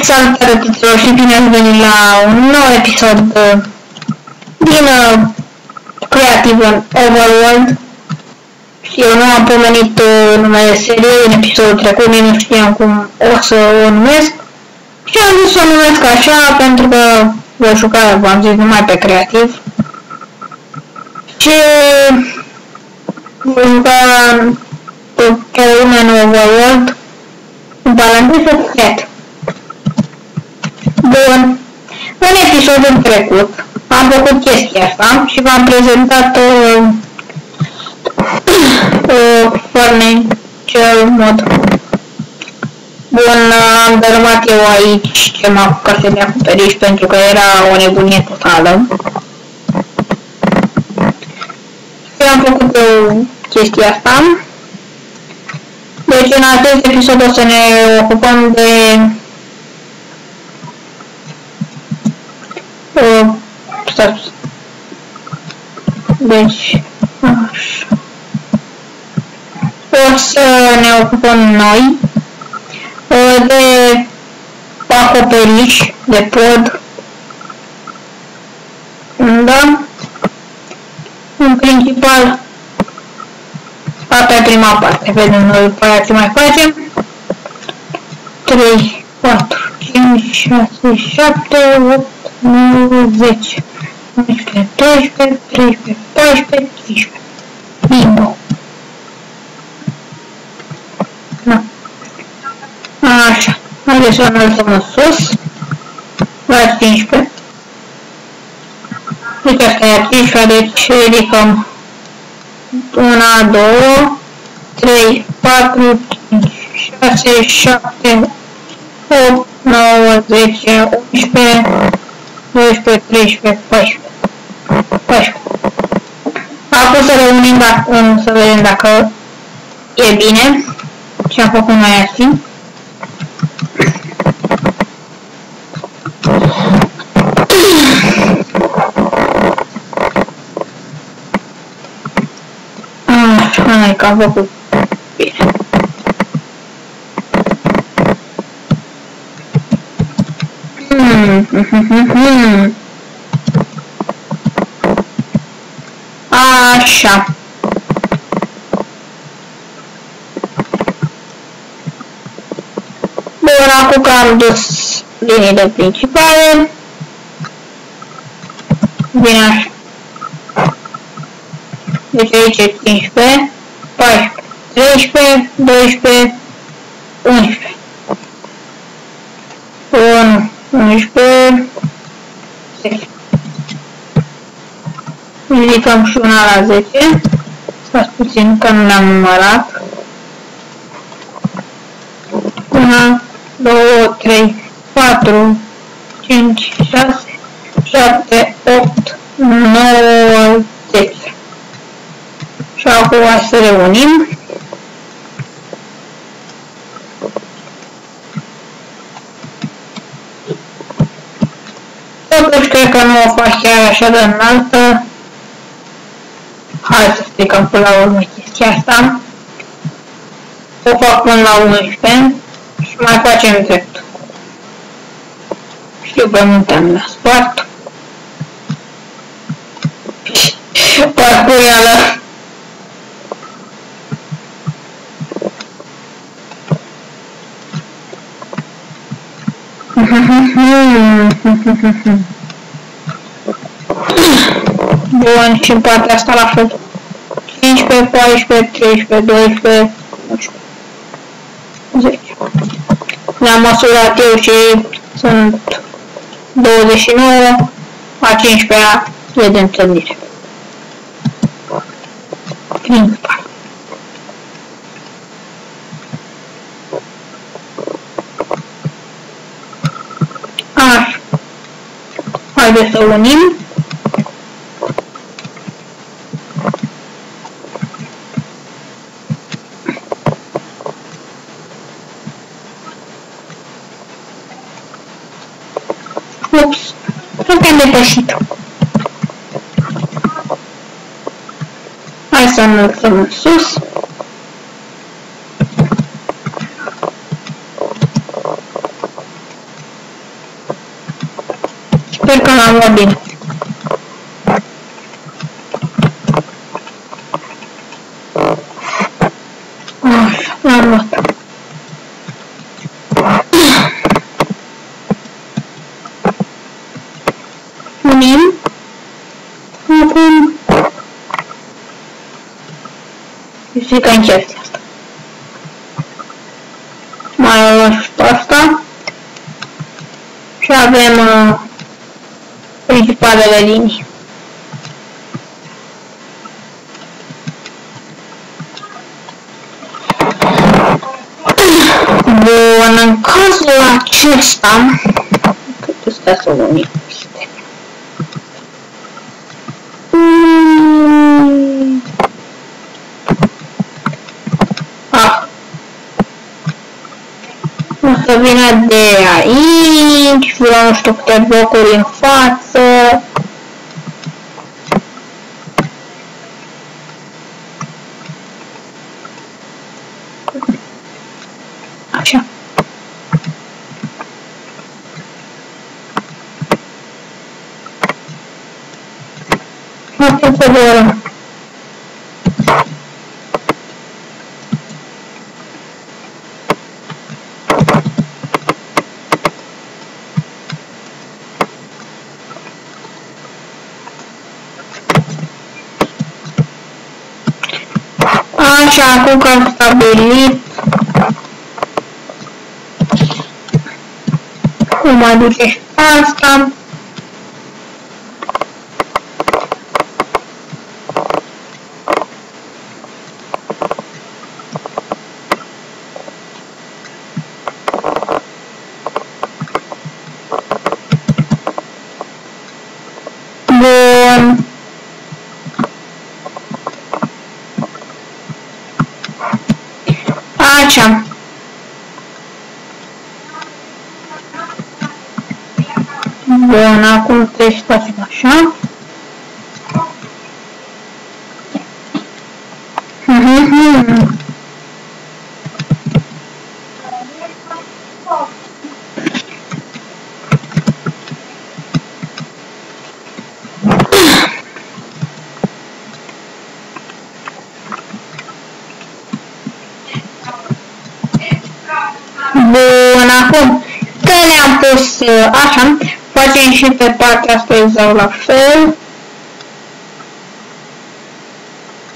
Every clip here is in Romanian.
Salutare tuturor și bine ați venit la un nou episod din Creative Overworld. Și eu nu am pomenit numele seriei în episodul trecut, nu știam cum o să o numesc. Și am zis să o numesc așa pentru că voi juca, v-am zis, numai pe creativ. Și voi juca pe lumea în Overworld în paranteză set. Bun, în episodul trecut am făcut chestia asta și v-am prezentat Furniture mod. Bun, am dărâmat eu aici ce m-a apucat să-mi acoperiș pentru că era o nebunie totală. Și am făcut eu chestia asta. Deci în acest episod o să ne ocupăm de deci așa. O să ne ocupăm noi de acoperiș, de pod. Da? În principal asta e prima parte, vedem noi după aia ce mai facem. 3, 4, 5, 6, 7, 8, 9, 10, 11, 12, 13, 14, 15. Bingo! Da. Așa. Haideți să înălțăm în sus. La 15. Deci asta e 15, deci ridicăm 1, 2, 3, 4, 5, 6, 7, 8, 9, 10, 11, 12, 13, 14. Acum să reunim să vedem dacă e bine ce am făcut noi astea. Hai că am făcut bine. Așa. Bun, acum că am dus liniile principale. Bine așa. Deci aici e 15, 14, 13, 12, 11. 1, 11, 10. Ridicăm și una la 10. Stați puțin că nu le-am numărat. 1, 2, 3, 4, 5, 6, 7, 8, 9, 10. Și acum să reunim. Totuși cred că nu o fac chiar așa de înaltă. Hai să stricăm până la urmă chestia asta. O fac până la 11 și mai facem drept. Știu pe multe am la spart. Parcurială. Bun, și în partea asta la fel. 15, 14, 13, 12, 11, 10. Le-am măsurat eu și sunt 29, a 15-a e de întâlnire. Principal. Așa. Haideți să unim. Ups, cred că am depășit. Hai să înălțăm în sus. Sper că n-am luat bine. Așa, l-am luat. Unim. Acum... Știi că încerc asta. Mai luăm și asta. Și avem principalele linii. Bun, în cazul acesta, puteți să unim. O să vină de aici, vreau nu știu câte blocuri în față. Așa. Asta se doră. Așa, acum că am stabilit cum mai duce și asta. Bun. Așa. Bun, acum trebuie să facem așa. Bun, acum că le-am pus așa, facem și pe partea asta exact la fel.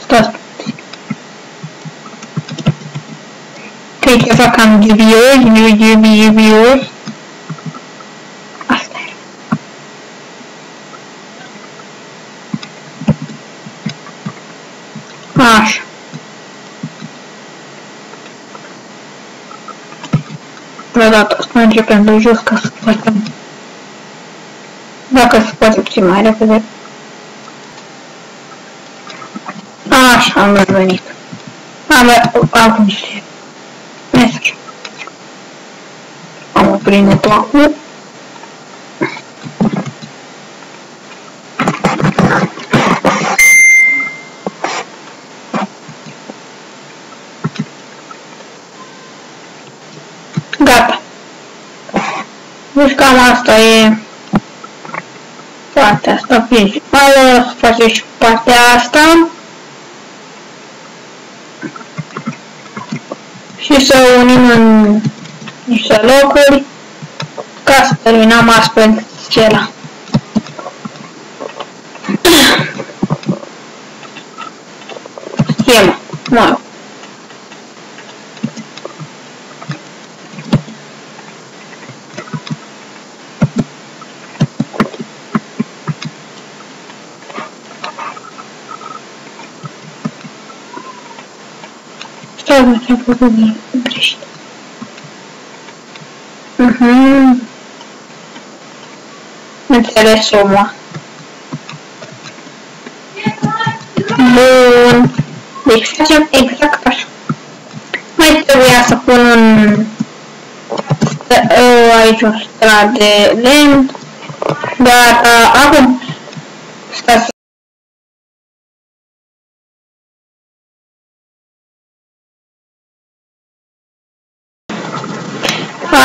Stați puțin. Că e ceva cam dubios. Asta e. Așa. Odată asta începem de jos ca să facem. Dacă se poate puțin mai repede. Așa, am revenit. Acum niște mesaj. Am oprit netul acum. Gata. Deci cam asta e partea asta principală, să facem și partea asta. Și să unim în niște locuri ca să terminăm astfel scena. Schema, mă rog. Stai, ce-am făcut greșit. Înțeles, omul. Bun. Deci facem exact așa. Mai trebuia să pun aici un strat de lemn. Dar acum stați.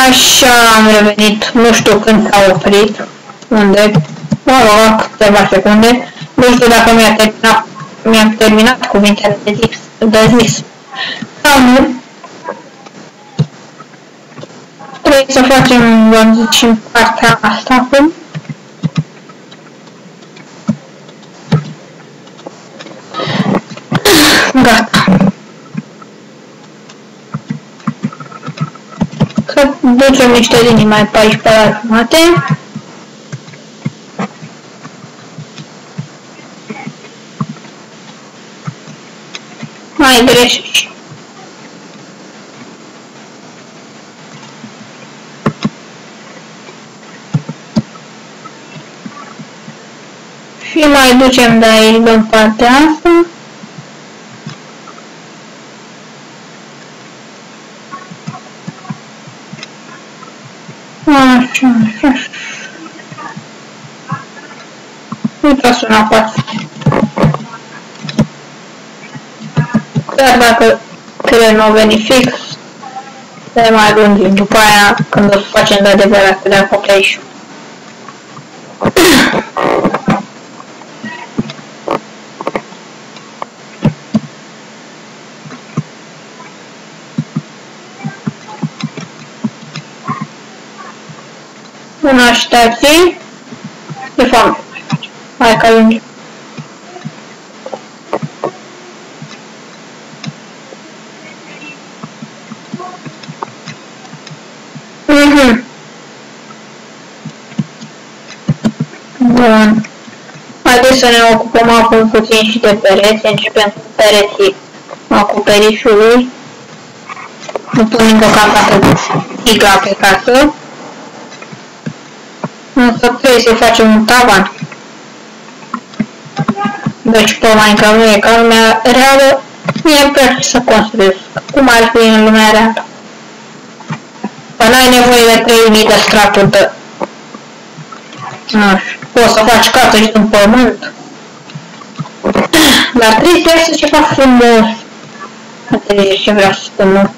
Așa am revenit, nu știu când s-a oprit. Unde? Mă rog, câteva secunde. Nu știu dacă mi-am terminat cuvintele de zis. Sau nu. Trebuie să facem, v-am zis, și în partea asta acum. Gata. Să ducem niște linii mai pe aici pe la jumate. Mai greșești. Și mai ducem de aici în partea asta. Așa, așa. Uite, sună poate. Chiar dacă cred nu veni fix, le mai lungim după aia când o să facem de adevărat de acoperișul. În aștepții, de fapt, hai că ajungem. Bun. Haideți să ne ocupăm acum puțin și de pereți. Începem cu pereții acoperișului. Nu punem deocamdată tigla pe casă. Însă trebuie să facem un tavan. Deci pe Minecraft nu e ca lumea reală. Mie îmi place să construiesc cum ar fi în lumea reală. Că n-ai nevoie de 3000 de straturi de... Așa. Poți să faci casă și în pământ. Dar trebuie să ceva frumos. Nu trebuie ce vrea să spun, nu?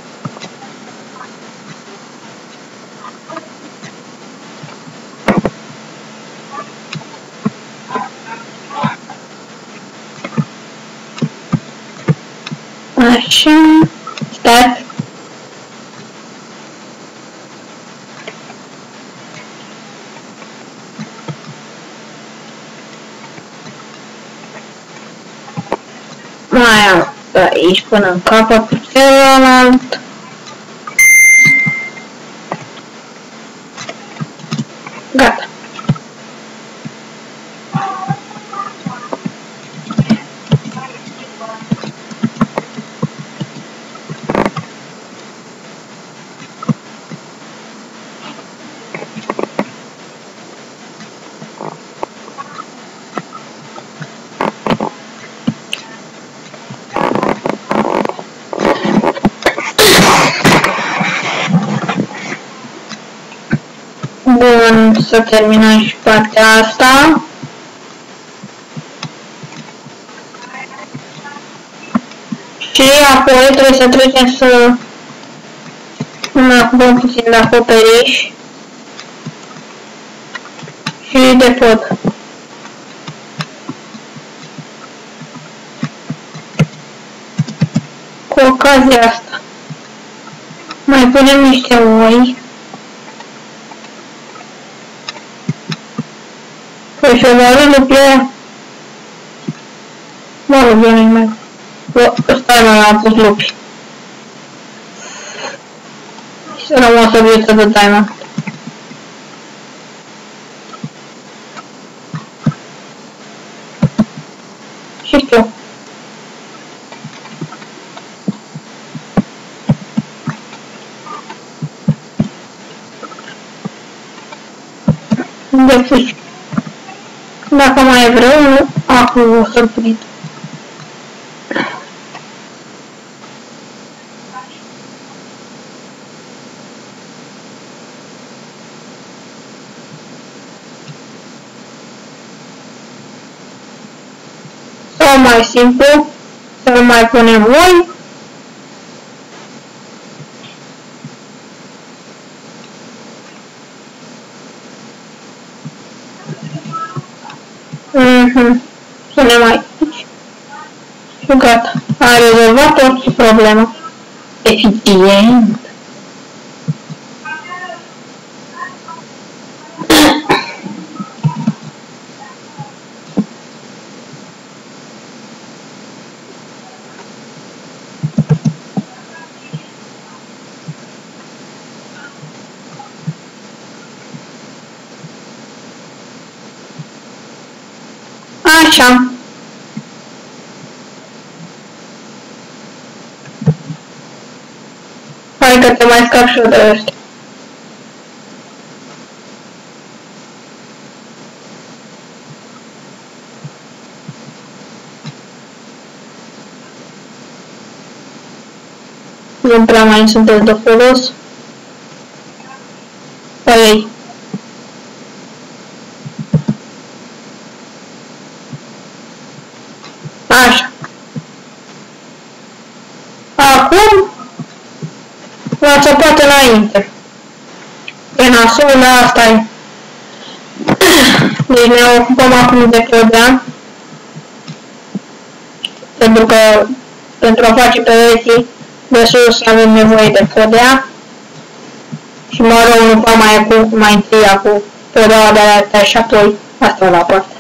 Așa, stai. Mai am aici până în capăt cu celălalt. Gata. Bun, să terminăm și partea asta. Și apoi trebuie să trecem să ne ocupăm puțin de acoperiș și de pod. Cu ocazia asta mai punem niște oi. Păi șovarul plea. Mă rog, eu nu-i mai... Stai, mai am pus lupi. Și să rămân să viu să dă diamond. Și tu. De fugi. Dacă mai vreau, acum o să-l prind. Sau mai simplu, să mai punem oi. Să ne mai aici. Și gata. A rezolvat orice problemă. Eficient. Așa. Hai că te mai scap și eu de ăștia. Nu prea mai sunteți de folos. Păi. Așa. Acum l-a țăpat înainte. E nasul, dar asta e. Deci ne ocupăm acum de clădea. Pentru că pentru a face pereții de sus avem nevoie de clădea. Și mă rog, nu fac mai întâi cu clădeaua de alea și apoi asta la parte.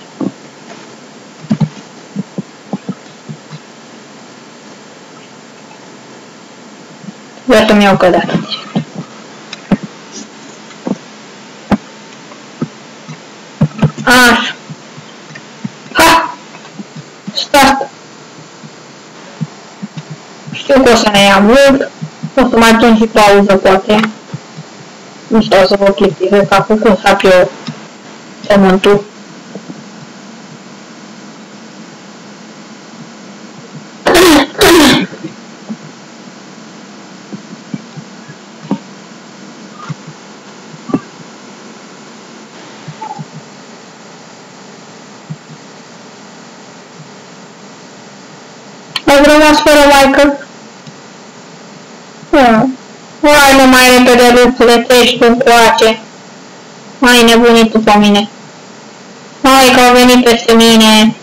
Vreau să-mi iau cădea. Așa. Ha! Stai. Știu că o să ne ia mult. O să mai pun și pauză, poate. Nu stau să vă plictisesc, acum cum sap eu pământul. Ai rămas fără maică? Hai, nu mai repede lucrurile, treci tu încoace. Mai nebunit tu pe mine. Hai că au venit peste mine.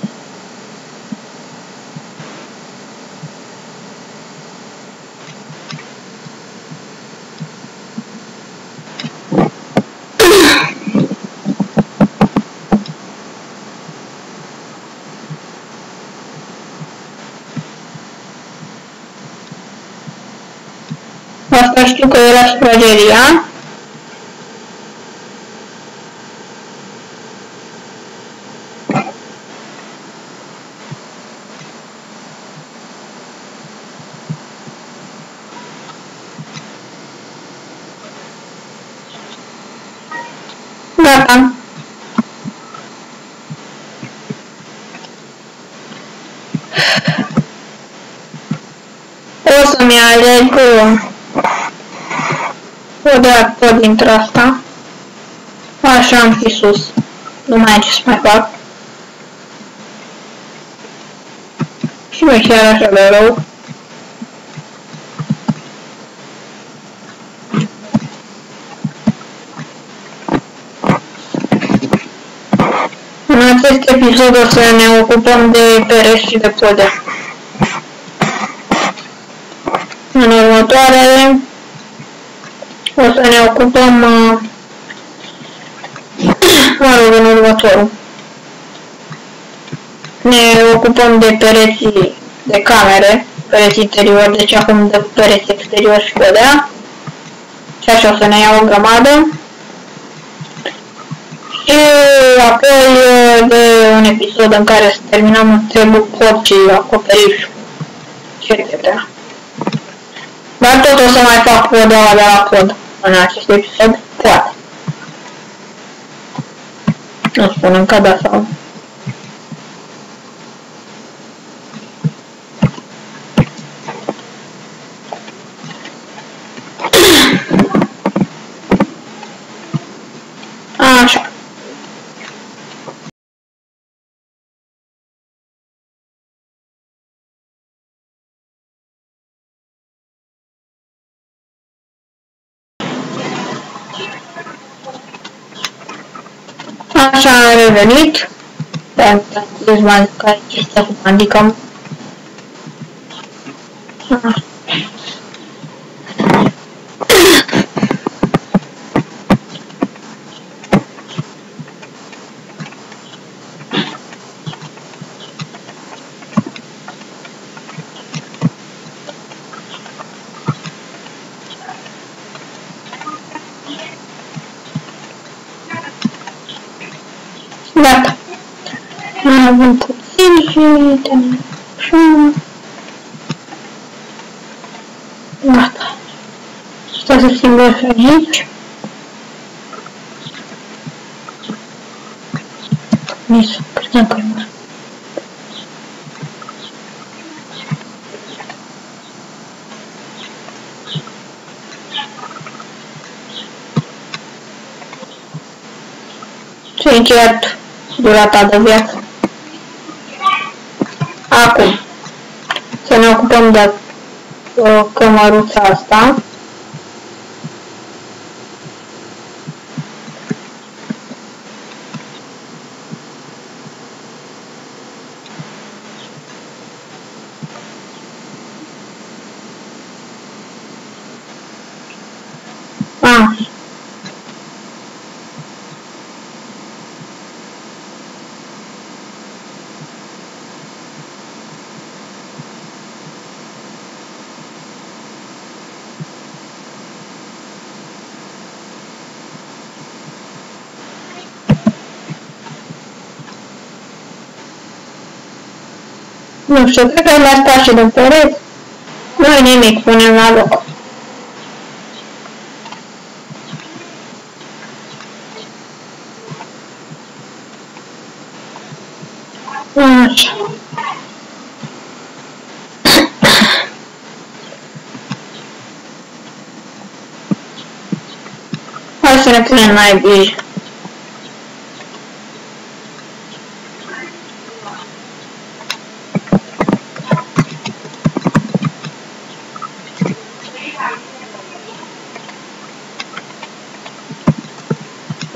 Asta știu că era sufrageria. Gata. O să-mi aleg o de tot dintre asta. Așa am fi sus. Nu mai ai ce să mai fac. Și nu chiar așa de rău. În acest episod o să ne ocupăm de pereți și de podea. În următoarele o să ne ocupăm, mă rog, în următorul. Ne ocupăm de pereții de camere, pereți interior, deci acum de pereți exterior și podea. Și așa o să ne iau o grămadă. Și apoi de un episod în care să terminăm întregul pod și acoperișul și etc. Dar tot o să mai fac podeaua de la pod în acest episod, poate. Nu spun încă da sau... Așa. Așa am revenit. Pentru mai care chestia cu handicam. Gata. Mai avem puțin și terminăm. Gata. Stai să schimbăm și aici. Nici, credeam că e mai. S-a încheiat durata de viață. Acum, să ne ocupăm de cămăruța asta. Nu știu, cred că le-a spart și de pereți. Nu-i nimic, punem la loc. Așa. Hai să ne punem mai bine.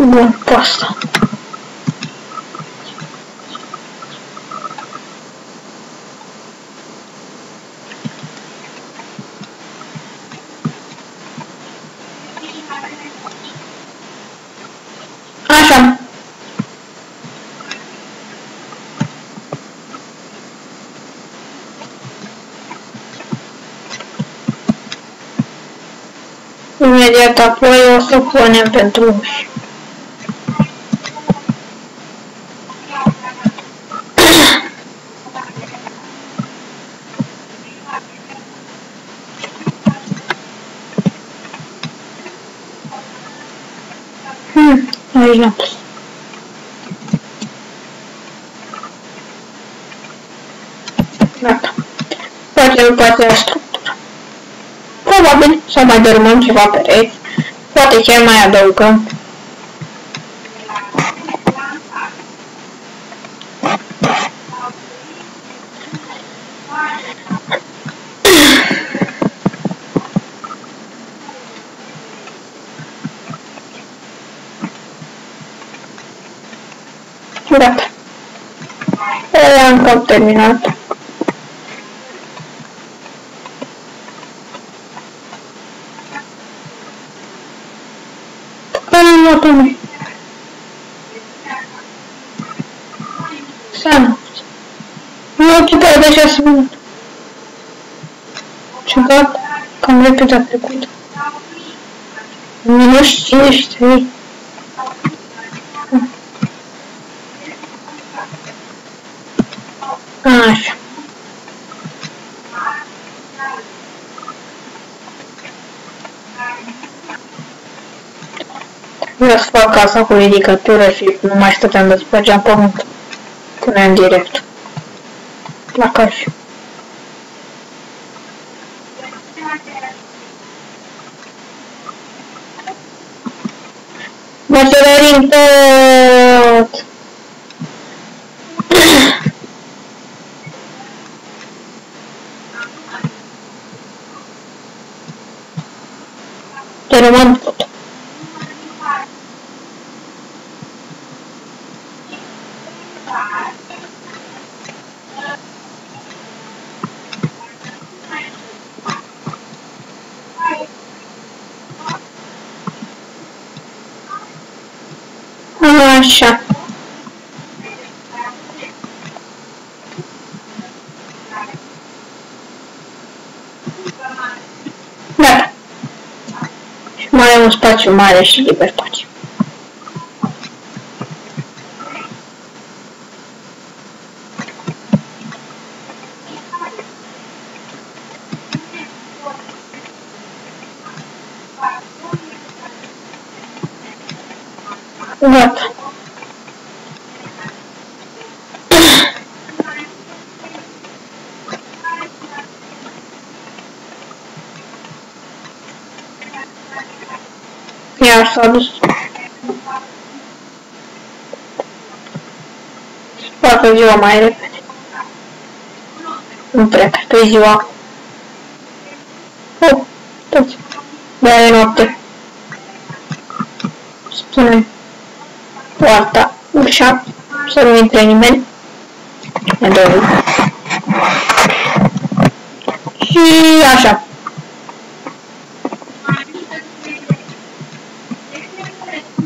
Bun, cu asta. Așa. Imediat apoi o să punem pentru uși. Aici n-am pus. Gata. Facem partea structură. Probabil să mai dărâmăm ceva pereți. Poate chiar mai adăugăm. Gata. Am cam terminat. Care nu mă pune? Sana. Nu ocupa de 6 minute. Ciudat, cam repede a trecut. Nu știi. Așa. Vreau să fac casa cu ridicatură și nu mai stăteam de spărgeam pământ. Puneam direct. La caș. Mă sărărim tot! Dărâmăm tot. Așa. Gata. Și mai am un spațiu mare și liber spațiu. Gata. Iar s-a dus. Facă ziua mai repede. Nu prea, cred că e ziua. Oh, toți. De-aia e noapte. Spune poarta, ușa, să nu intre nimeni. Ne doi. Și așa.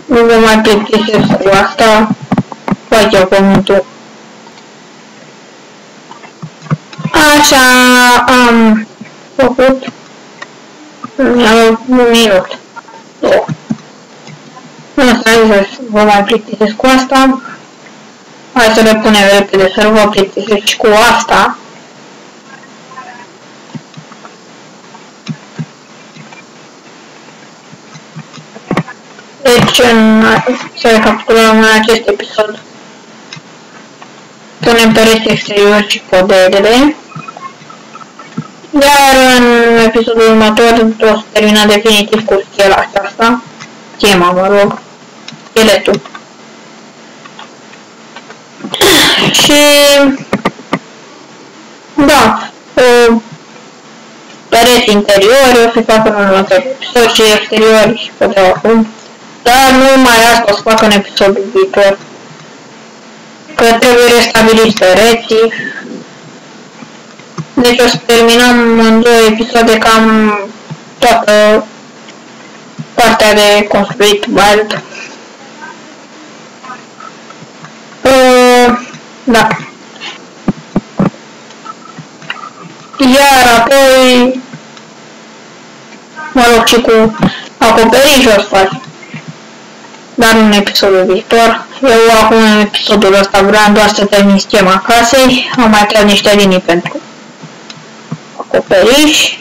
Nu vă mai plictisesc cu asta. Face pământul. Așa am făcut. Mi-am un minut. Două. Asta să vă mai plictisesc cu asta. Hai să le punem repede, să nu vă plictisesc și cu asta. Deci, să recapitulăm în acest episod. Punem pereți exterior și podele. Iar în episodul următor o să terminăm definitiv cu schela aceasta. Schema, mă rog. Scheletul. Și... da. Pereți interiori o să fac în următorul episod și exteriori și poate acum. Dar nu mai asta o să fac în episodul viitor. Că trebuie restabiliți pereții. Deci o să terminăm în 2 episoade cam toată partea de construit wild. Da. Iar apoi, mă rog, și cu acoperiș o să fac. Dar în episodul viitor. Eu acum în episodul ăsta vreau doar să termin schema casei. Am mai tras niște linii pentru acoperiș.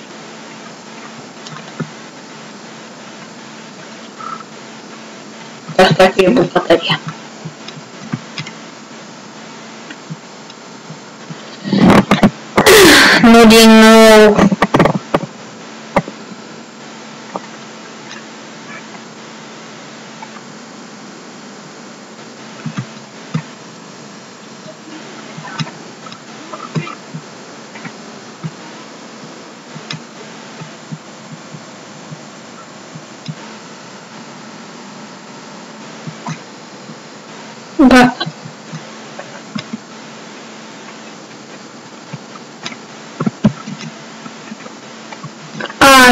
Asta e bucătăria. Nu din nou. Da.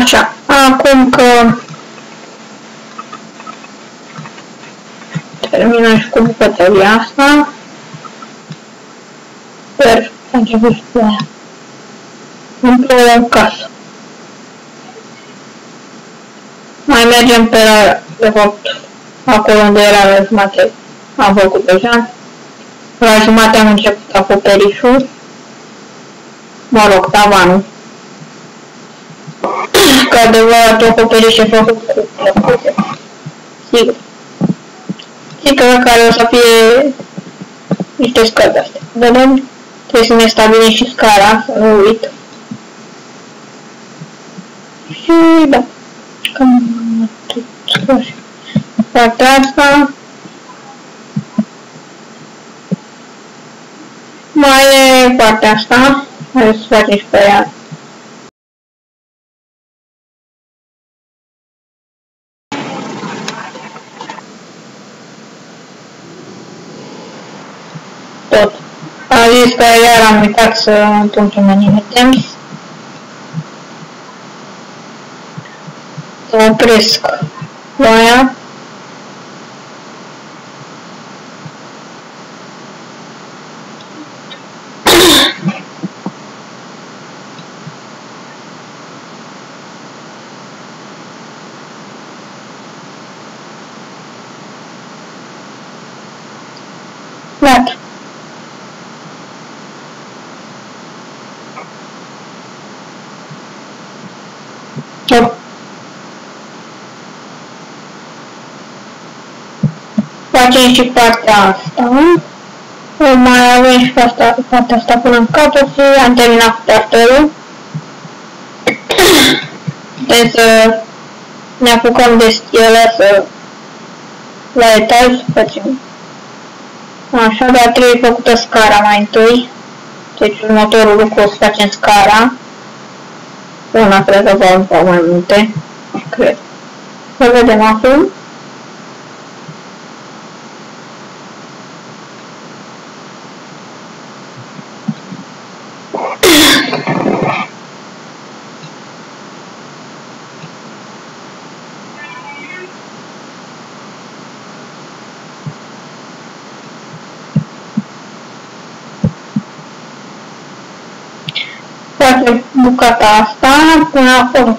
Așa, acum că terminăm și cu bucătăria asta, sper să început și cu aia. Îmi plouă în casă. Mai mergem pe la, de fapt, acolo unde era la jumate. Am făcut deja. La jumate am început acoperișul. Mă rog, tavanul. Că adevărat acoperiș e făcut cu plăcute. Sigur. Sigur care o să fie niște scări astea. Vedem? Trebuie să ne stabilim și scara, să nu uit. Și da. Cam atât. Partea asta. Mai e partea asta, hai să facem și pe ea. Tot. Am zis că iar am uitat să întuncem în items. Să opresc ploaia. Gata. Facem și partea asta. O mai avem și partea asta până în capăt și am terminat cu starterul. Putem să ne apucăm de stele, să la etaj să facem. Așa, dar trebuie făcută scara mai întâi. Deci următorul lucru o să facem scara. Una cred că va mai multe. Cred. Să vedem acum. Facem bucata asta până acolo.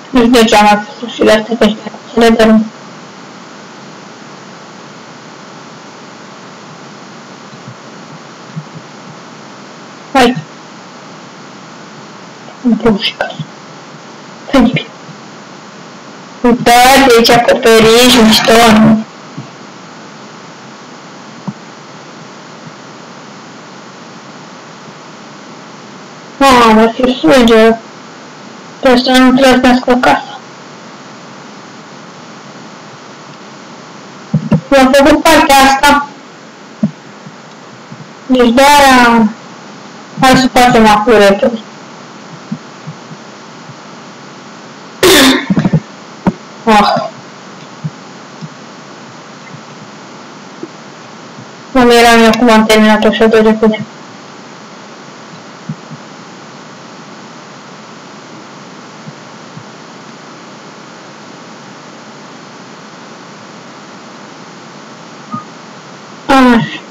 Deci degeaba mai pus ușile astea pe ăștia, să le dărâm. Hai! Îmi pun și casă. Penibil. Uitați, aici acoperiș, mișto. Mamă, ce suge! Trebuie să nu trăsnească casa. Eu am făcut partea asta. Deci de-aia... Hai să facem acuretul. Nu mi-eram eu cum am terminat-o așa de repede. Așa.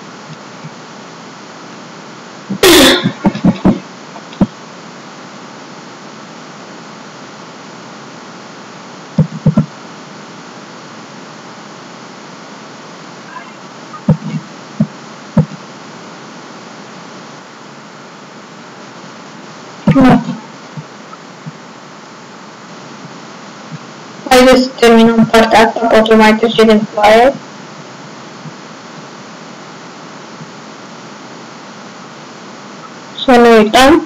Haideți să terminăm partea asta, poate mai trece din foaie. Să nu uităm.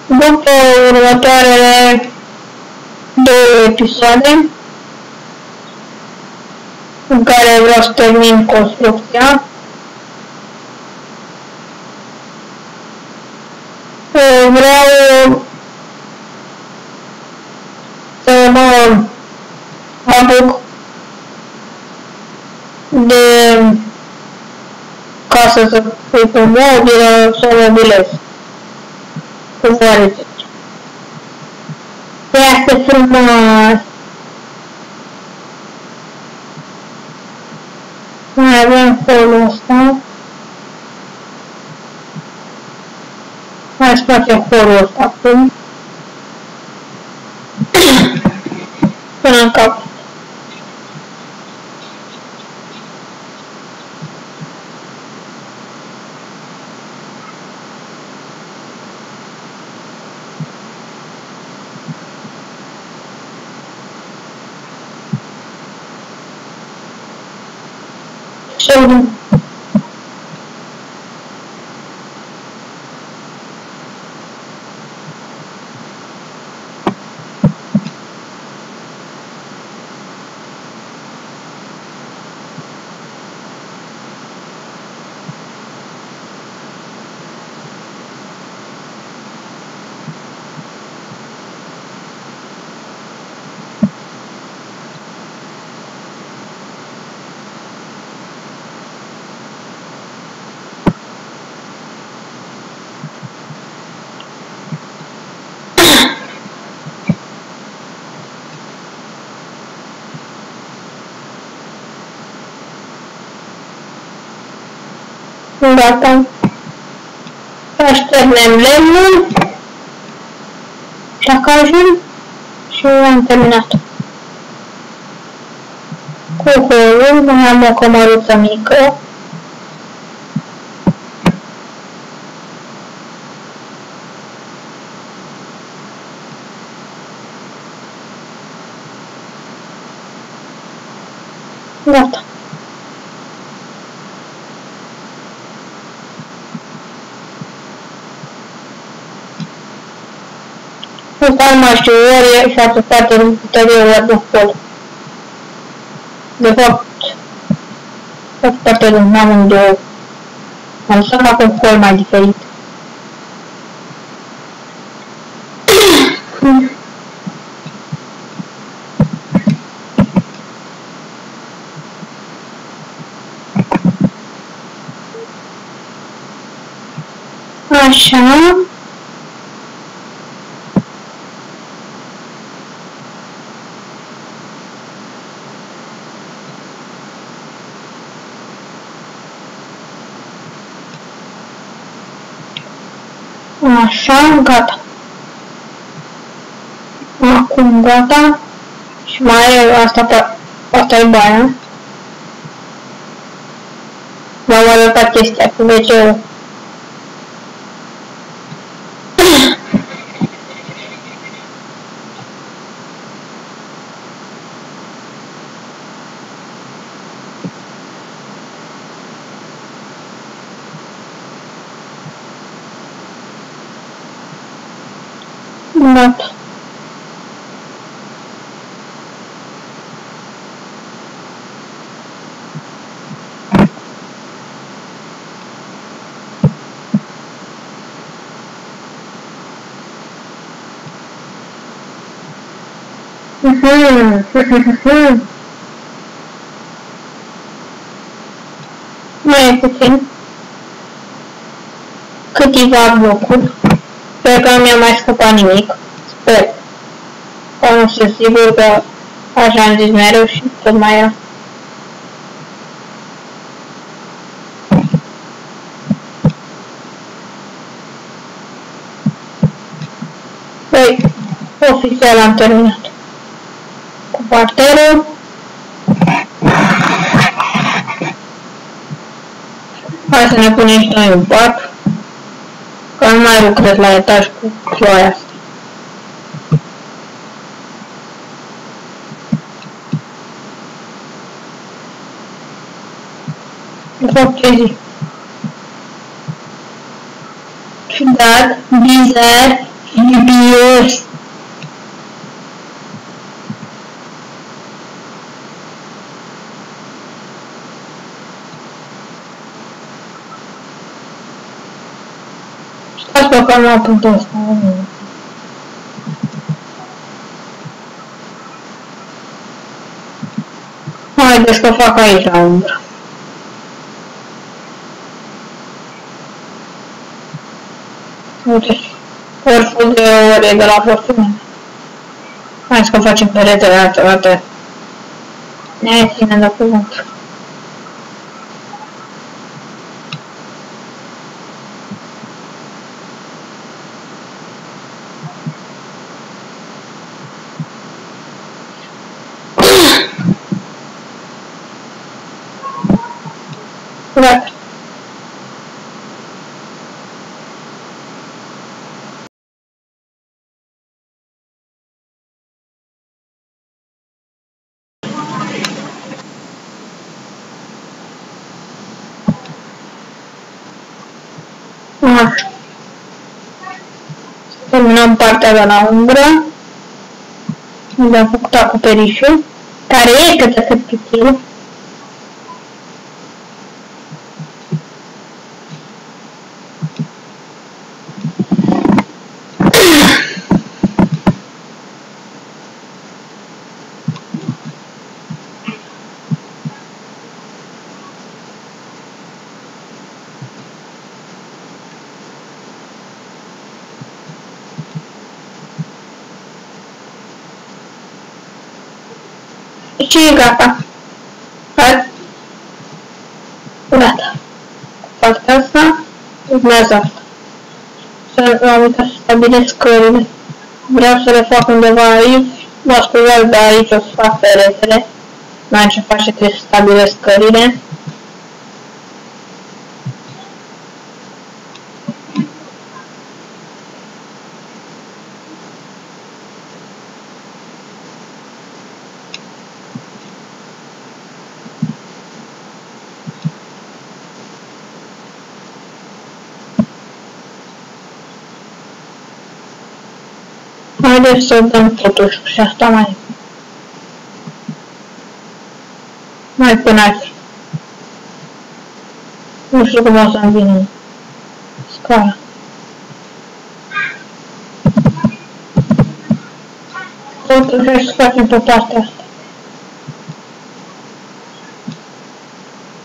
După următoarele 2 episoade în care vreau să termin construcția, vreau să mă apuc de casă, să fui pe mobilă, să mobilez. Cum oare zice? Este frumos! Mai avem holul ăsta. Hai să facem holul ăsta acum. Până în cap. Sheldon. Gata. Așternem lemnul, șacajul și am terminat. Cu holul am o cămăruță mică. Gata. Asta nu mai știu, ori e foarte putere, ori de fol. De fapt, foarte lung, n-am în două. Am să fac un fol mai diferit. Așa. Așa, gata. Acum gata. Și mai e asta e baia. V-am arătat chestia cu WC-ul. Gata. Mai e puțin. Câteva blocuri. Sper că nu mi-a mai scăpat nimic. Sper. Că nu sunt sigur că așa am zis mereu și tot mai era. Păi, oficial am terminat. Cu parterul. Hai să ne punem și noi un pat. Că nu mai lucrez la etaj cu ploaia asta. De fapt, ce zic? Ciudat, bizar, dubios. Stați pe calma punctul ăsta. Haideți că fac aici la umbră. Uite, corpul de ore de la fortuna. Hai să facem peretele altă dată. Ne ține de cuvânt. Gata. Terminăm partea de la umbră. Unde am făcut acoperișul, care e cât de cât util. Și gata. Gata. partea asta, urmează asta. Am uitat să stabilesc cările. Vreau să le fac undeva aici, mă scuzați, dar aici o să fac peretele. N-am ce face, trebuie să stabilesc cările. Haideți să dăm totuși și asta mai până aici. Nu știu cum o să-mi vină scara. Totuși hai să facem pe partea asta.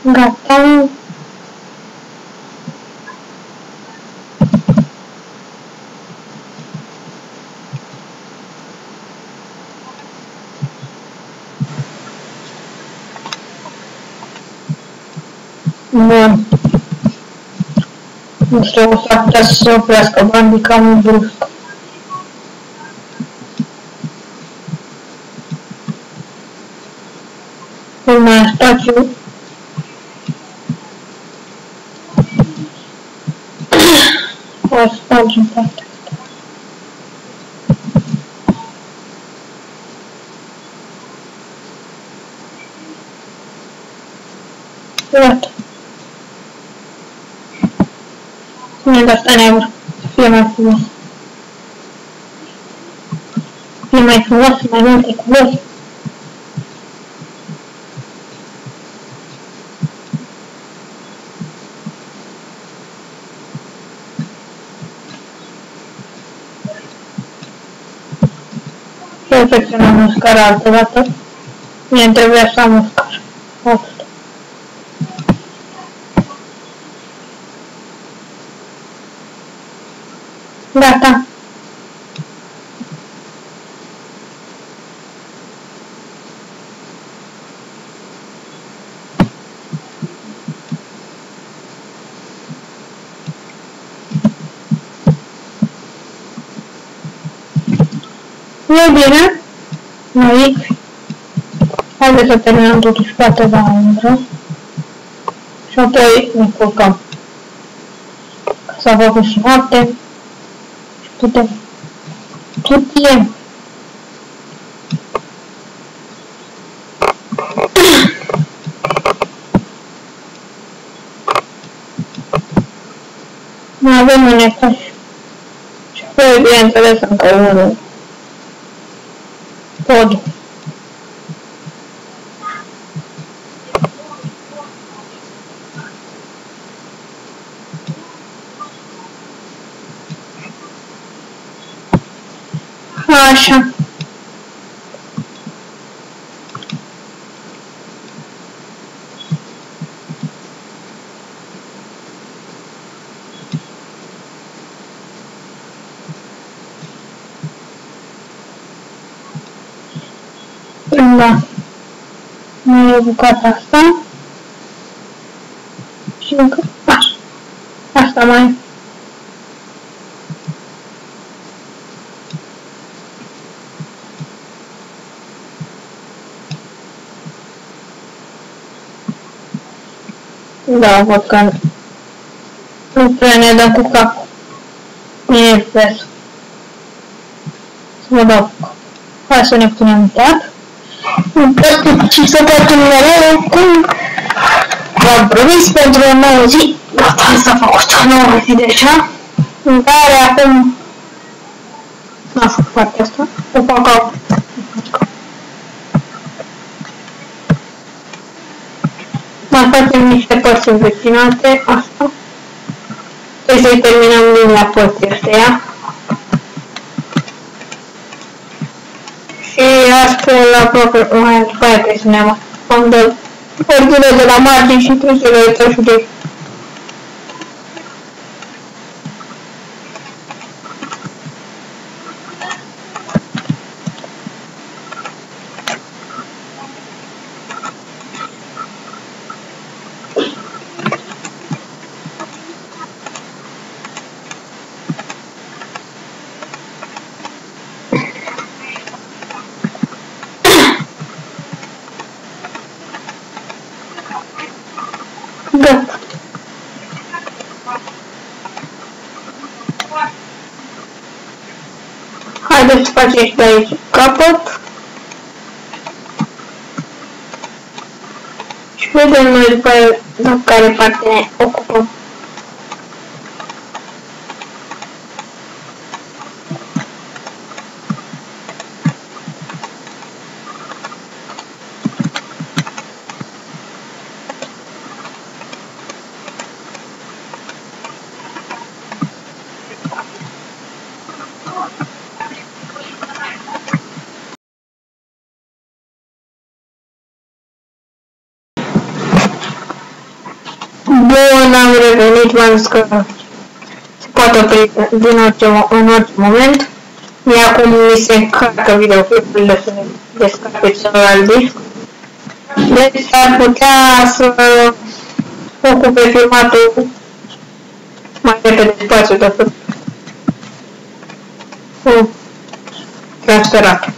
Gata. Bun. Nu știu, o s-ar putea să se oprească bandii cam brusc. Urmea spațiu. O să spargem partea asta. Gata. Spune de asta neagră, să fie mai frumos. Să fie mai frumos, mai multe culori. Perfecționăm muscara altă dată. Mie-mi trebuia să am muscar. Asta. Gata. E bine. Aici. Haideți să terminăm totuși partea de umbră. Și apoi ne culcăm. Ca să avem și noapte. Putem. Mai avem un etaj. Și apoi, bineînțeles, încă unul. Pod. Așa. Da. Mai e bucata asta. Și încă așa. Asta mai. Da, văd că nu prea ne dăm cu capul. Bine FPS. Să vă dau. Hai să ne punem pat. Un pat și să fac un numărul cum v-am promis pentru o nouă zi. Gata, s-a făcut o nouă zi deja. În care acum n-am făcut partea asta. O fac acum. Mai facem niște părți învecinate, asta. Trebuie să-i terminăm linia părții astea. Și asta la aproape, mai după aia trebuie să ne am de părțile de la margini și trebuie să le uităm și de Gata. Haideți să facem și de aici capăt. Și vedem noi după care parte ne ocupăm. Bun, am revenit, v-am zis că se poate opri în orice moment. Iar acum mi se încarcă videoclipurile să ne descarce celălalt disc. Deci ar putea să ocupe filmatul mai repede spațiu decât cu transferat.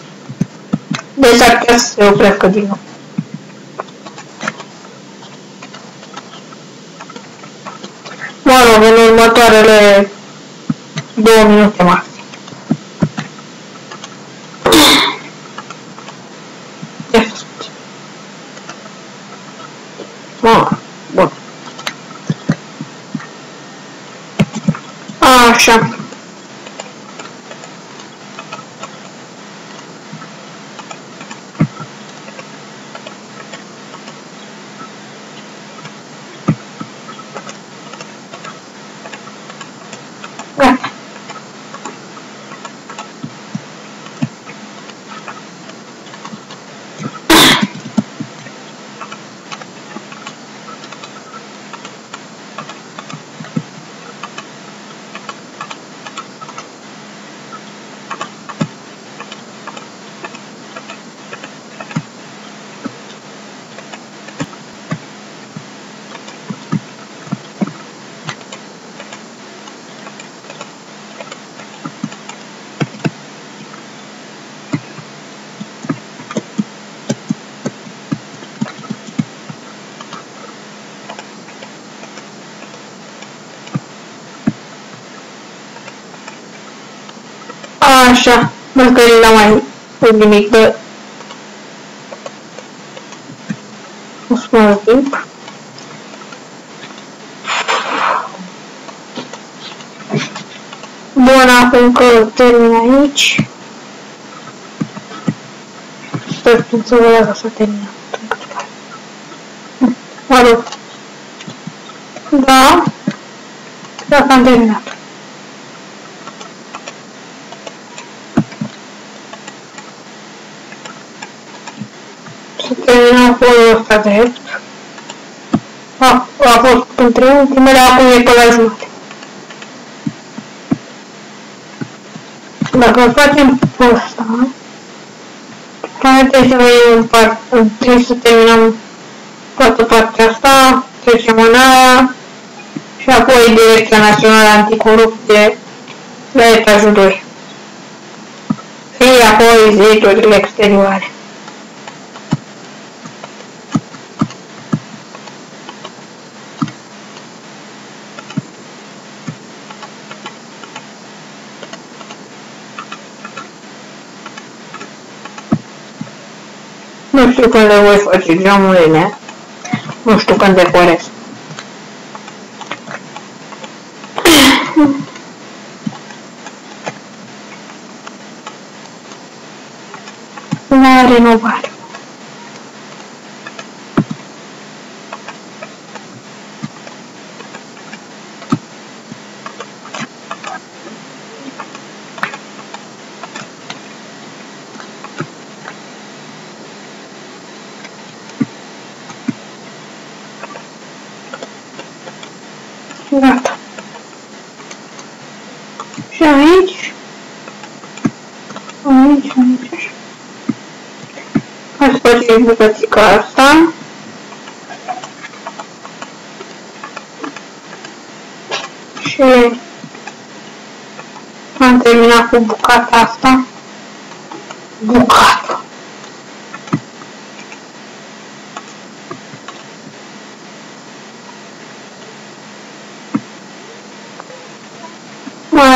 Deci ar putea să se oprească din nou. Mă rog, în următoarele 2 minute maxim. Bun. Așa. Așa, măscările mai nimic de un small timp. Bun, acum că termin aici. Sper să vă las să termin. Mă rog. Da. Da, am terminat. Terminăm folul ăsta drept. A fost între ultimele, acum e pe la jumătate. Dacă îl facem pe ăsta, trebuie să vedem trebuie să terminăm toată partea asta, trecem în aia și apoi Direcția Națională Anticorupție la etajul 2. Și apoi ziturile exterioare. Nu știu când le voi face geamurile, nu știu când decorez. La renovare. Gata. Și aici. Aici. Hai să facem bucățica asta. Și am terminat cu bucata asta. Bucata.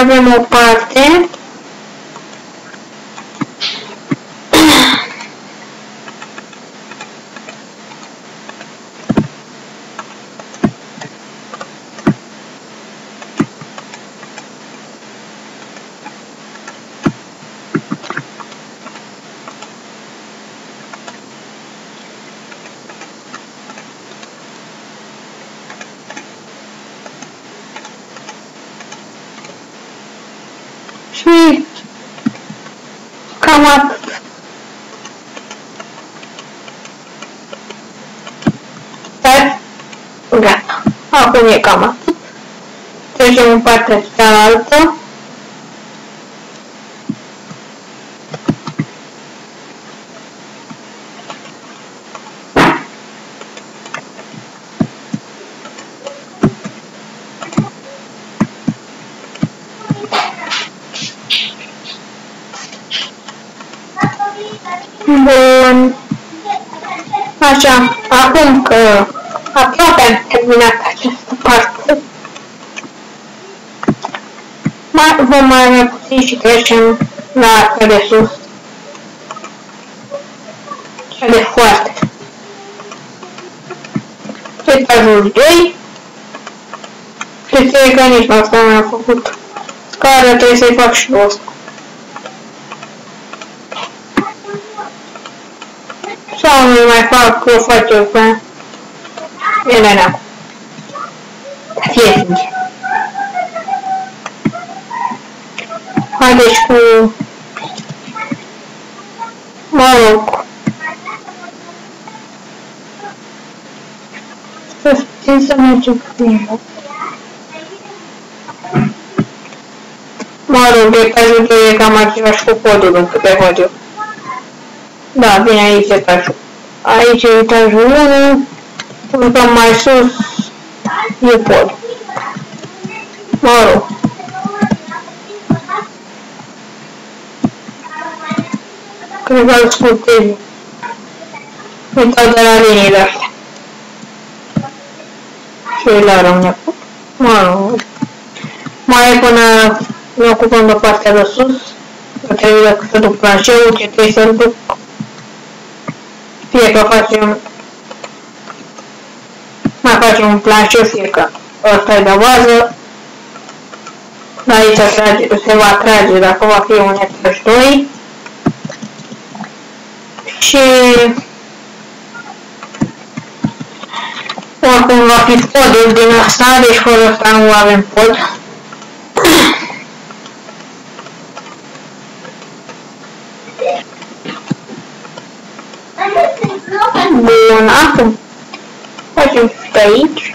avem o parte. Și cam atât. Dar, gata. Acum e cam atât. Trecem în partea cealaltă. Bun. Așa, acum că aproape am terminat această parte, vom mai puțin și trecem la cea de sus. Cea de foarte. Etajul 2. Știți că nici asta nu am făcut. Scara trebuie să-i fac și eu asta. Sau nu mai fac, o fac eu pe Elena. Fie sincer. Haideți cu... Mă rog. Să țin să mergem puțin joc. Mă rog, etajul 2 e cam același cu podul încât te văd eu. Da, bine, aici e etajul. Aici e etajul 1, urcăm mai sus, e pod. Mă rog. Cred că îl scurtezi. Uitau de la liniile astea. Și la rămâne. Mă rog. Mai e până ne ocupăm de partea de sus. Trebuie să duc planșeul, ce trebuie să-l duc. Fie că facem, mai facem un planșeu, fie că ăsta e de bază. Aici se va trage dacă va fi un etaj 2. Și oricum va fi podul din asta, deci fără asta nu avem pod. Bun, acum facem pe aici.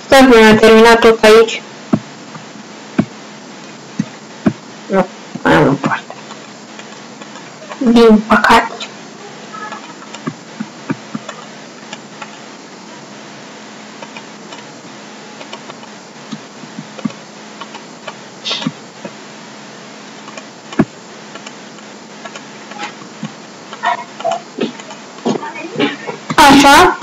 Stai până am terminat tot aici. Nu, mai nu poate. Din păcate. Așa.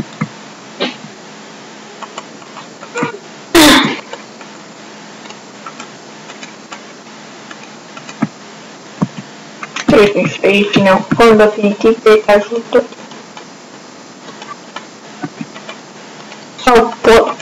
Trecem și aici, ne ocupăm definitiv de etajul 2. Sau pod.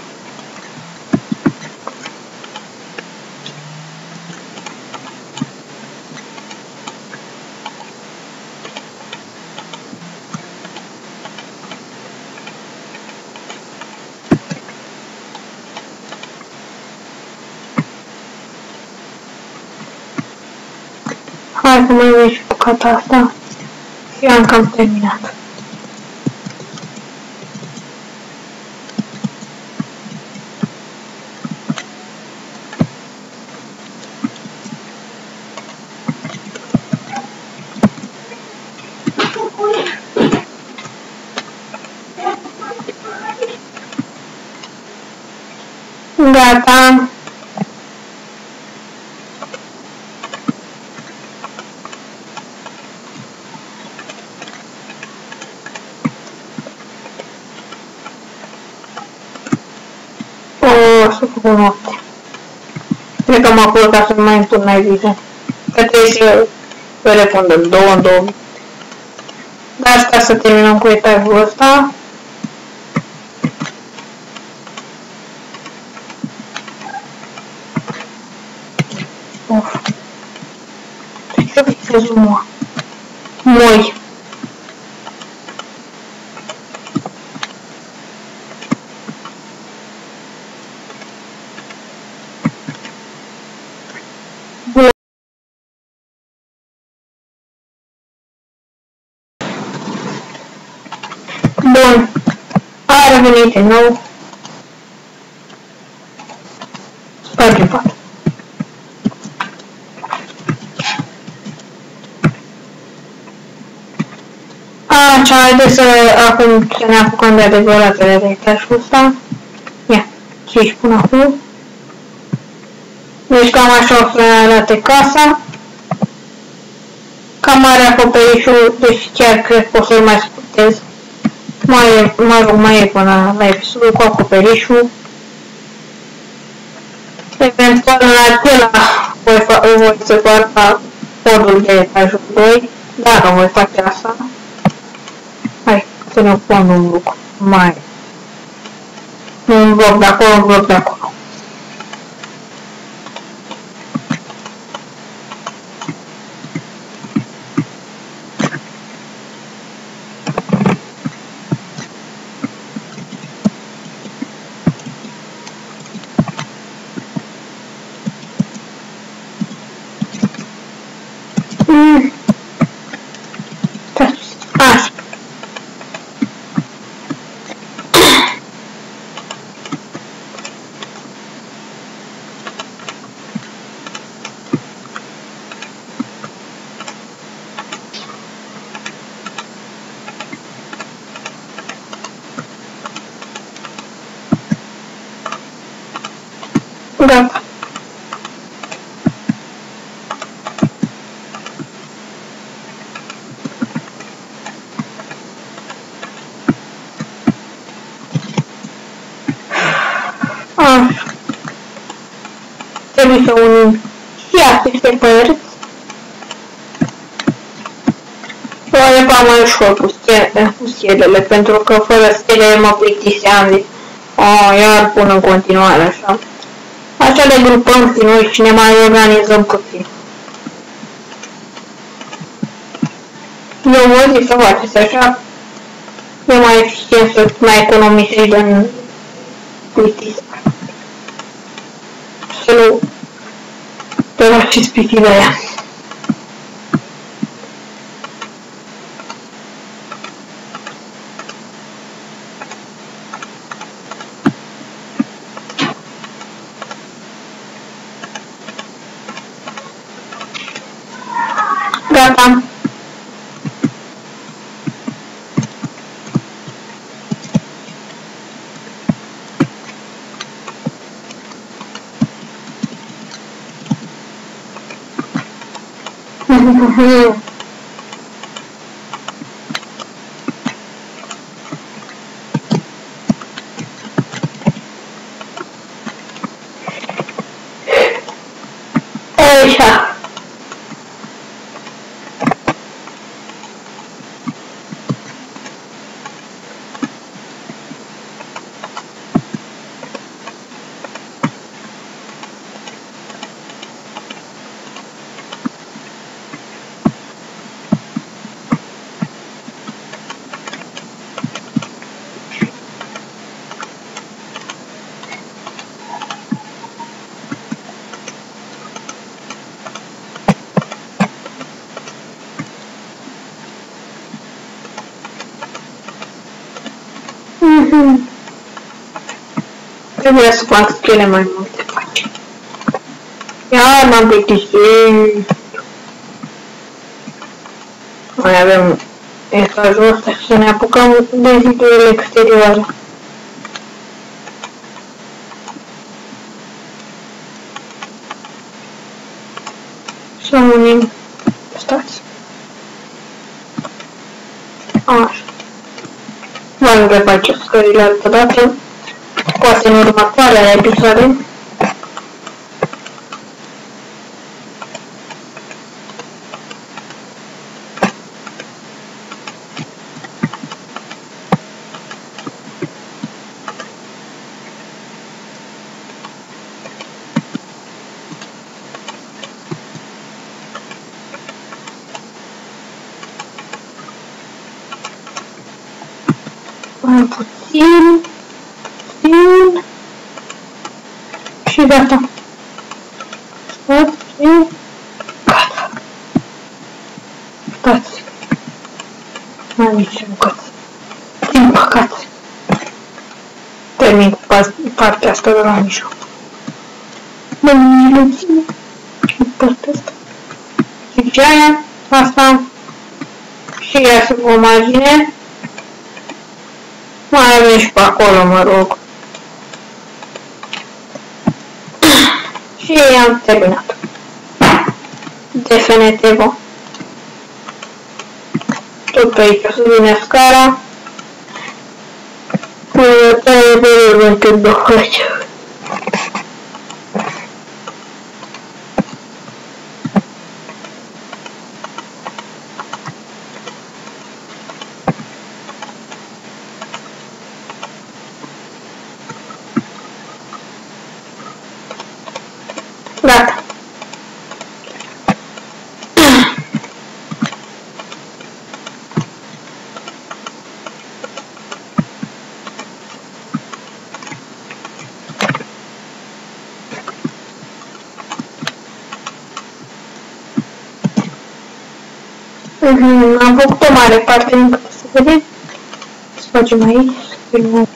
Hai să mai vezi bucata asta și am cam terminat. Gata. să fac o noapte. Cred că mă apur ca să nu mai îmi pun mai bine. Că trebuie să răspund în 2 minute. Dar asta să terminăm cu etajul ăsta. Trebuie să fixez moi. Bun, a revenit din nou. Spargem pat. Așa, haideți să acum să ne apucăm de adevăratele de etajul ăsta. Ia, și pun acolo. Deci cam așa o să ne arate casa. Cam mare acoperișul, deci chiar cred că o să-l mai scurtez. Mai e până la episodul cu acoperișul. Eventual la acela voi separa podul de etajul 2, dacă voi face asta. Hai, să ne ocupăm un lucru mai. Nu un bloc de acolo, un bloc de acolo. Așa. Gata. Trebuie să unim și aceste părți. Oare va mai ușor cu stelele, pentru că fără stele mă plictiseam de... iar pun în continuare așa. Așa le grupăm și noi și ne mai organizăm puțin. Eu vă zic să faceți așa. E mai eficient să mai economisești din plictisare. Să nu te faceți piti de aia. Gata. Așa. Trebuie să fac cele mai multe faceri. Iar m-am plictisit. Mai avem etajul ăsta și să ne apucăm de zidurile exterioare. Să unim. Stați. Așa. Vom reface scările altă dată. Poate în următoarele episoade. Mai puțin și gata. Gata. Uitați. Mai mici bucăți. Din păcate. Termin cu partea asta de la mijloc. Mă miluține. Și partea asta. Și ce aia? Asta. Și ea sub o margine. Mai avem și pe acolo, mă rog. Și am terminat. Definitiv. Tot pe aici o să vine scara. Următoare pe când o faci. Gata. Am făcut o mare parte din câte să vedeți. Să facem aici, să filmăm.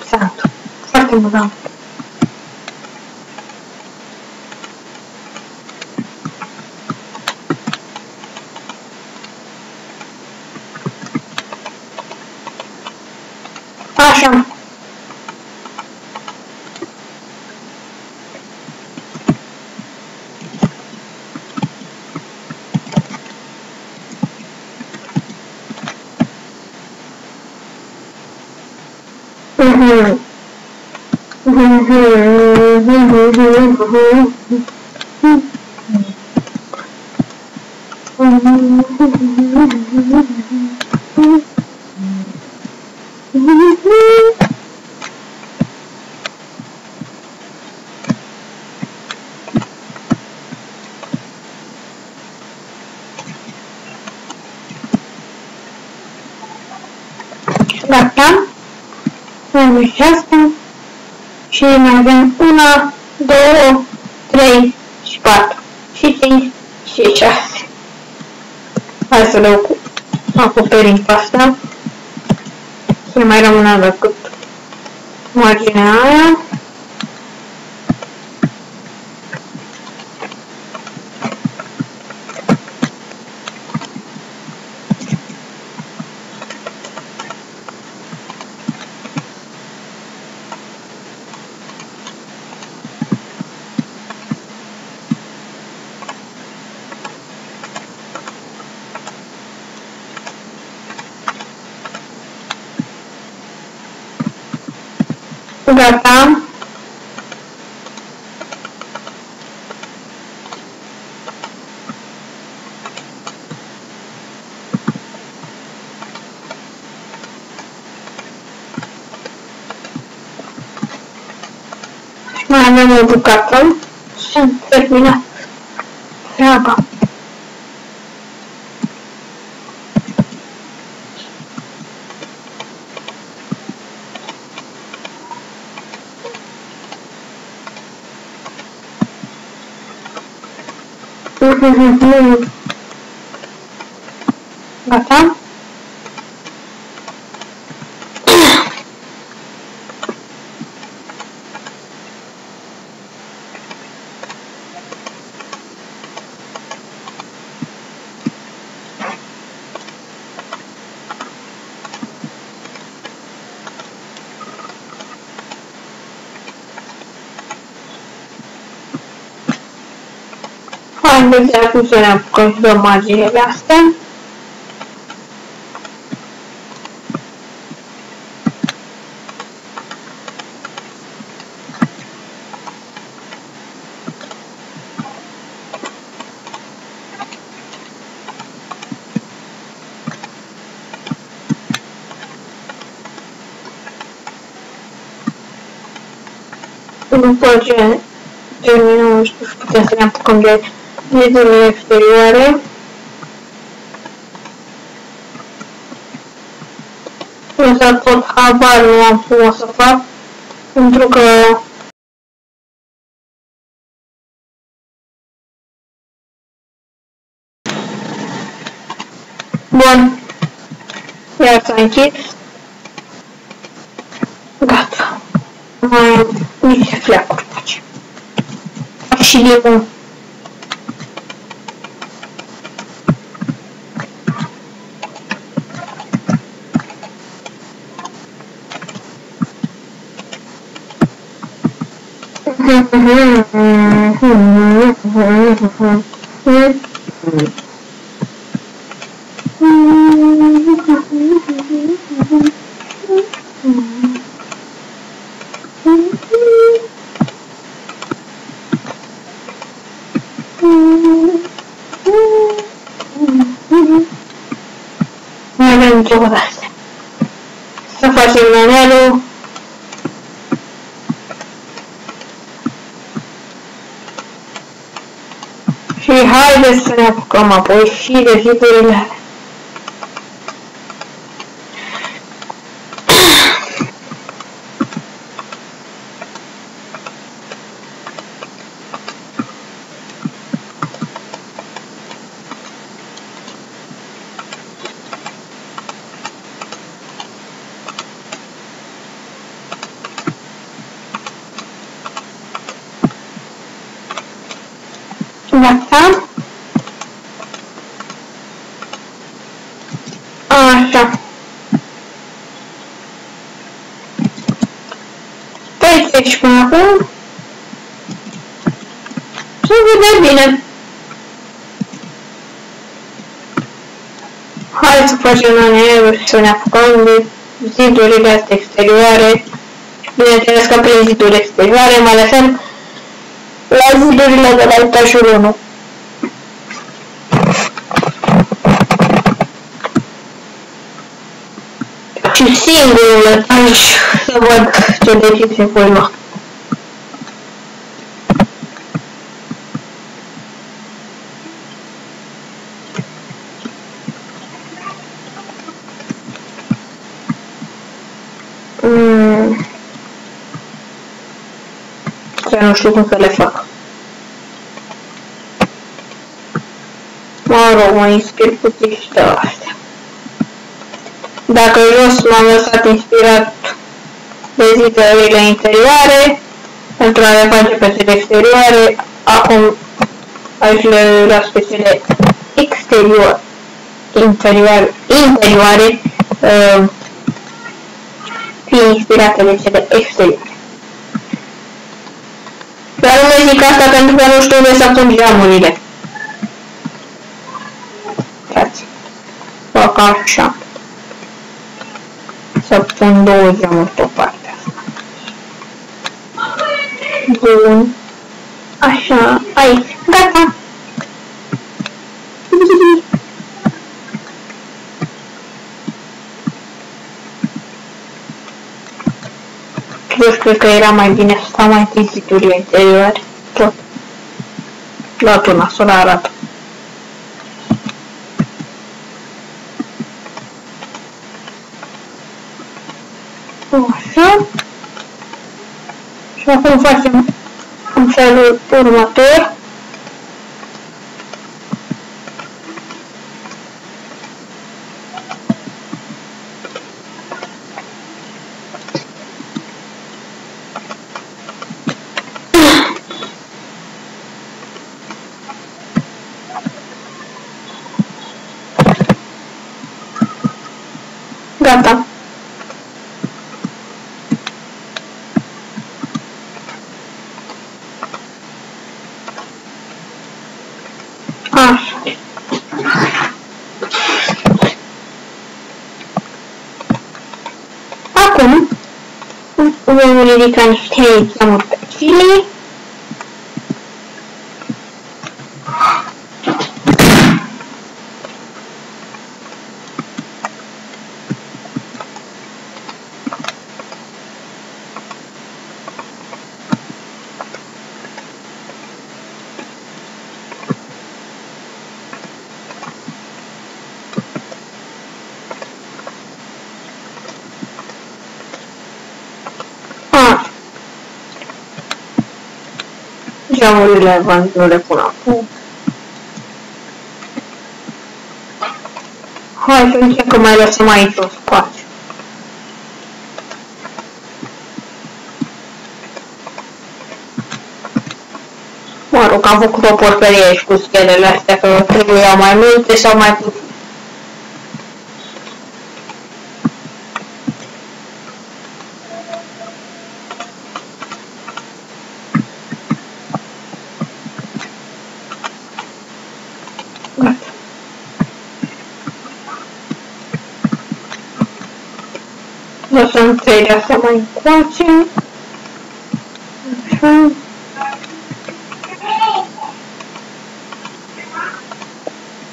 Santu. Foarte amuzant. Așa. Gata. Avem și asta. Și mai avem 1, 2, 3 și 4 și 5 și 6. Hai să le acoperim pe asta. Să mai rămână decât marginea aia. Gata. Și mai avem o bucată și am terminat treaba. Gata? Haideți acum să ne apucăm și de marginile astea. După ce terminăm și putem să ne apucăm de zidurile exterioare. Însă tot habar nu am cum o să fac, pentru că bun, iar s-a închis. Gata. Mai am niște fleacuri pe aici. Și limon. Mai avem două de-astea. Să facem nanelul. Și haideți să ne apucăm apoi și de zidurile alea. Gata. Așa. Treceți până acum. Se vede bine. Hai să facem nanelul și să ne apucăm de zidurile astea exterioare. Bineînțeles că prin zidurile exterioare mă lăsăm la zidurile de la etajul 1. Și singurul etaj să văd ce decizie voi lua. Că nu știu cum să le fac. Mă rog, mă inspir puțin și de astea. Dacă jos m-am lăsat inspirat de zidurile interioare, pentru a le face pe cele exterioare, acum aici le las pe cele interioare, fiind inspirate de cele exterioare. Dar nu zic asta pentru că nu știu unde să pun geamurile. Uitați, fac așa. Să pun două geamuri pe partea asta. Bun. Așa, aici. Gata. Eu cred că era mai bine să stau mai întâi zidurile interioare. Tot. Luat una, să le arată. Așa. Și acum facem în felul următor. Gata. Așa. Acum vom ridica niște geamuri pe file. geamurile nu le pun acum. Hai să încerc că mai lăsăm aici o spațiu. Mă rog, am făcut o porcărie aici cu schelele astea, că trebuiau mai multe sau mai puțin. Lăsăm 3 de astea mai încoace. Așa.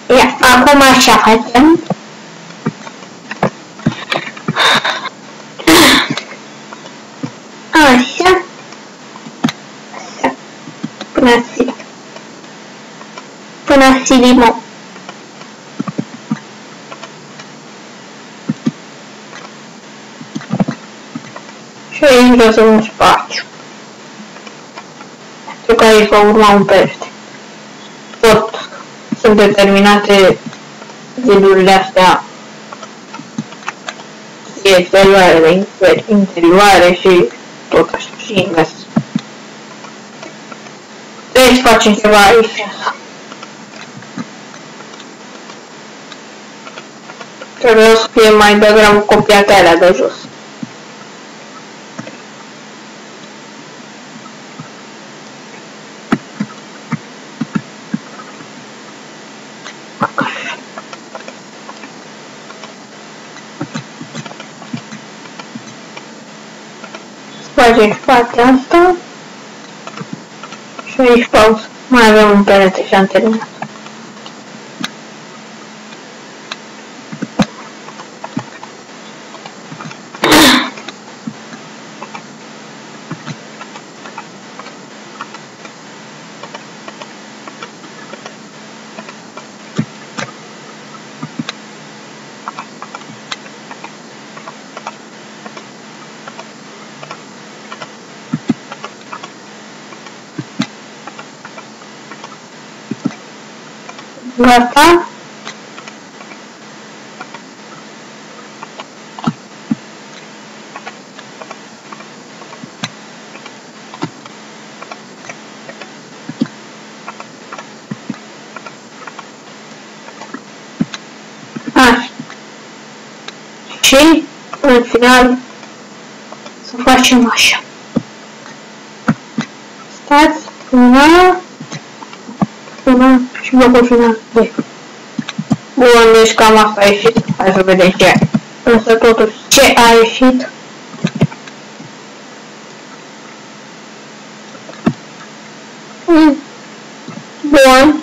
Ia, acum așa facem. Așa. Așa. Până silimă. Și aici lăsăm un spațiu. Pentru că aici va urma un pește. Tot sunt determinate zidurile astea exterioare, interioare și tot așa și invers. Trebuie să facem ceva aici. Trebuie să fie mai degrabă copiate alea de jos. Facem și partea asta și aici pauză. Mai avem un perete și am terminat. Gata. Așa. Și în final să facem așa. Stați, până și blocul final 2. Bun, deci cam asta a ieșit. Hai să vedem ce ai. Însă totuși ce a ieșit. Bun.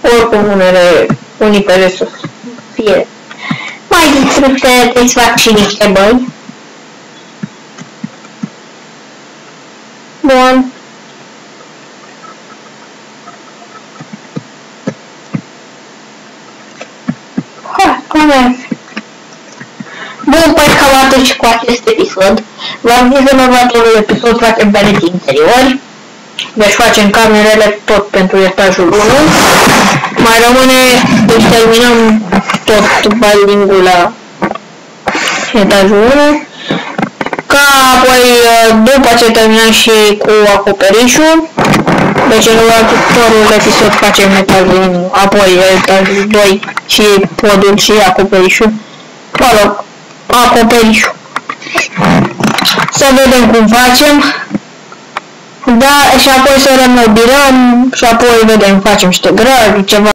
Oricum unii pe sus fie mai distruse, deci fac și niște băi. Bun. Bun, păi cam atât și cu acest episod. V-am zis în următorul episod facem pereți interiori. Deci facem camerele tot pentru etajul 1. Mai rămâne, deci terminăm tot building-ul la etajul 1. Ca apoi, după ce terminăm și cu acoperișul, deci în următorul episod facem etajul 1, apoi etajul 2 și podul și acoperișul. Mă rog, acoperișul. Să vedem cum facem. Da, și apoi să remobilăm și apoi vedem, facem niște grădi, ceva.